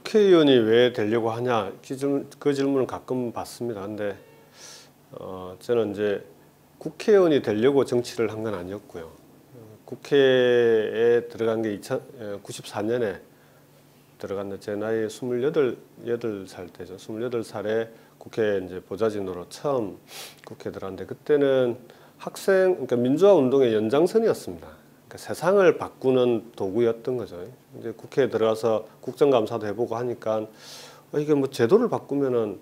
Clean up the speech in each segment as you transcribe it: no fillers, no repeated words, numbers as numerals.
국회의원이 왜 되려고 하냐 그 질문을 가끔 받습니다. 근데 저는 이제 국회의원이 되려고 정치를 한 건 아니었고요. 국회에 들어간 게 1994년에 들어갔는데 제 나이 28살 때죠. 28살에 국회 이제 보좌진으로 처음 국회에 들어갔는데 그때는 그러니까 민주화 운동의 연장선이었습니다. 그러니까 세상을 바꾸는 도구였던 거죠. 이제 국회에 들어가서 국정감사도 해보고 하니까 이게 뭐 제도를 바꾸면은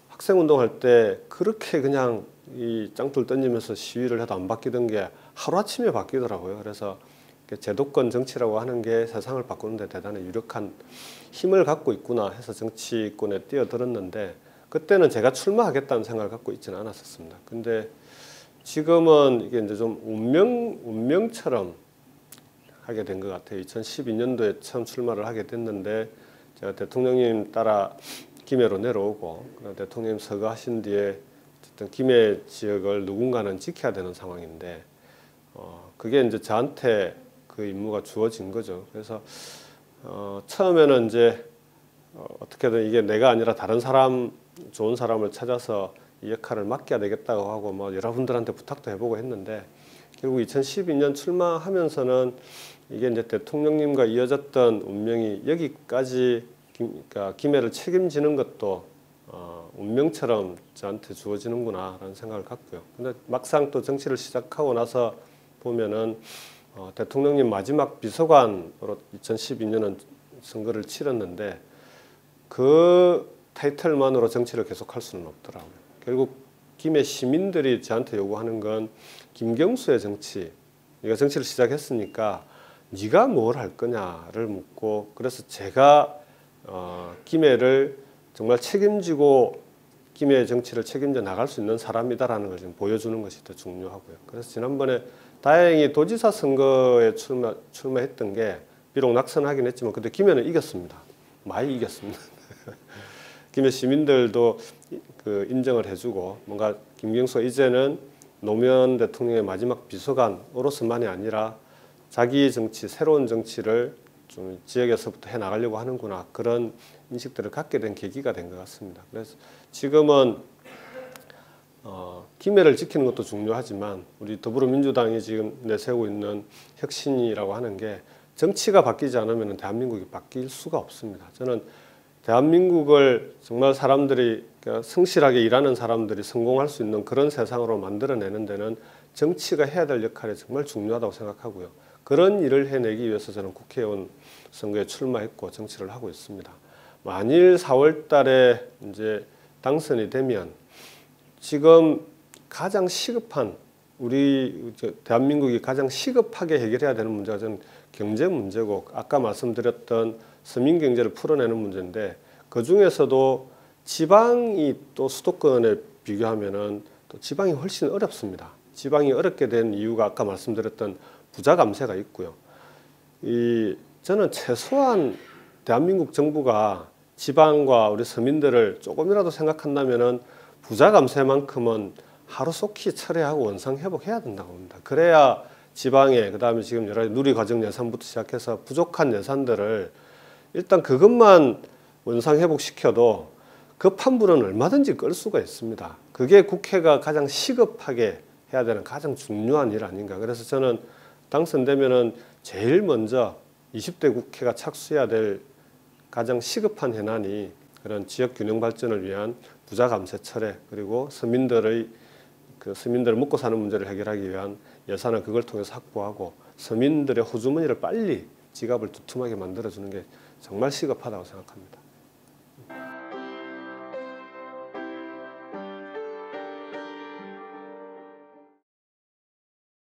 학생 운동할 때 그렇게 그냥 이 짱돌 던지면서 시위를 해도 안 바뀌던 게 하루아침에 바뀌더라고요. 그래서 제도권 정치라고 하는 게 세상을 바꾸는 데 대단히 유력한 힘을 갖고 있구나 해서 정치권에 뛰어들었는데 그때는 제가 출마하겠다는 생각을 갖고 있지는 않았었습니다. 근데 지금은 이게 이제 좀 운명처럼 하게 된 것 같아요. 2012년도에 처음 출마를 하게 됐는데 제가 대통령님 따라 김해로 내려오고 대통령님 서거하신 뒤에 어쨌든 김해 지역을 누군가는 지켜야 되는 상황인데 그게 이제 저한테 그 임무가 주어진 거죠. 그래서 처음에는 이제 어떻게든 이게 내가 아니라 다른 사람, 좋은 사람을 찾아서 이 역할을 맡겨야 되겠다고 하고 뭐 여러분들한테 부탁도 해보고 했는데 결국 2012년 출마하면서는 이게 이제 대통령님과 이어졌던 운명이 여기까지 그러니까 김해를 책임지는 것도 운명처럼 저한테 주어지는구나라는 생각을 갖고요. 근데 막상 또 정치를 시작하고 나서 보면은 대통령님 마지막 비서관으로 2012년은 선거를 치렀는데 그 타이틀만으로 정치를 계속할 수는 없더라고요. 결국 김해 시민들이 저한테 요구하는 건 김경수의 정치. 네가 정치를 시작했으니까 네가 뭘 할 거냐를 묻고 그래서 제가 김해를 정말 책임지고 김해 정치를 책임져 나갈 수 있는 사람이다라는 걸 지금 보여주는 것이 더 중요하고요. 그래서 지난번에 다행히 도지사 선거에 출마했던 게 비록 낙선하긴 했지만 그때 김해는 이겼습니다. 많이 이겼습니다. 김해 시민들도 그 인정을 해주고 뭔가 김경수가 이제는 노무현 대통령의 마지막 비서관으로서만이 아니라 자기 정치, 새로운 정치를 좀 지역에서부터 해 나가려고 하는구나 그런 인식들을 갖게 된 계기가 된 것 같습니다. 그래서 지금은 김해를 지키는 것도 중요하지만 우리 더불어민주당이 지금 내세우고 있는 혁신이라고 하는 게 정치가 바뀌지 않으면 대한민국이 바뀔 수가 없습니다. 저는 대한민국을 정말 사람들이 성실하게 일하는 사람들이 성공할 수 있는 그런 세상으로 만들어내는 데는 정치가 해야 될 역할이 정말 중요하다고 생각하고요. 그런 일을 해내기 위해서 저는 국회의원 선거에 출마했고 정치를 하고 있습니다. 만일 4월 달에 이제 당선이 되면 지금 가장 시급한 우리 대한민국이 가장 시급하게 해결해야 되는 문제가 저는 경제 문제고 아까 말씀드렸던 서민 경제를 풀어내는 문제인데 그 중에서도 지방이 또 수도권에 비교하면은 또 지방이 훨씬 어렵습니다. 지방이 어렵게 된 이유가 아까 말씀드렸던 부자 감세가 있고요. 저는 최소한 대한민국 정부가 지방과 우리 서민들을 조금이라도 생각한다면은 부자 감세만큼은 하루속히 철회하고 원상 회복해야 된다고 봅니다. 그래야 지방에 그다음에 지금 여러 가지 누리과정 예산부터 시작해서 부족한 예산들을 일단 그것만 원상 회복시켜도 급한 불은 얼마든지 끌 수가 있습니다. 그게 국회가 가장 시급하게 해야 되는 가장 중요한 일 아닌가. 그래서 저는 당선되면은 제일 먼저 20대 국회가 착수해야 될 가장 시급한 현안이 그런 지역 균형 발전을 위한 부자 감세 철회 그리고 서민들을 먹고 사는 문제를 해결하기 위한 예산을 그걸 통해서 확보하고 서민들의 호주머니를 빨리 지갑을 두툼하게 만들어주는 게 정말 시급하다고 생각합니다.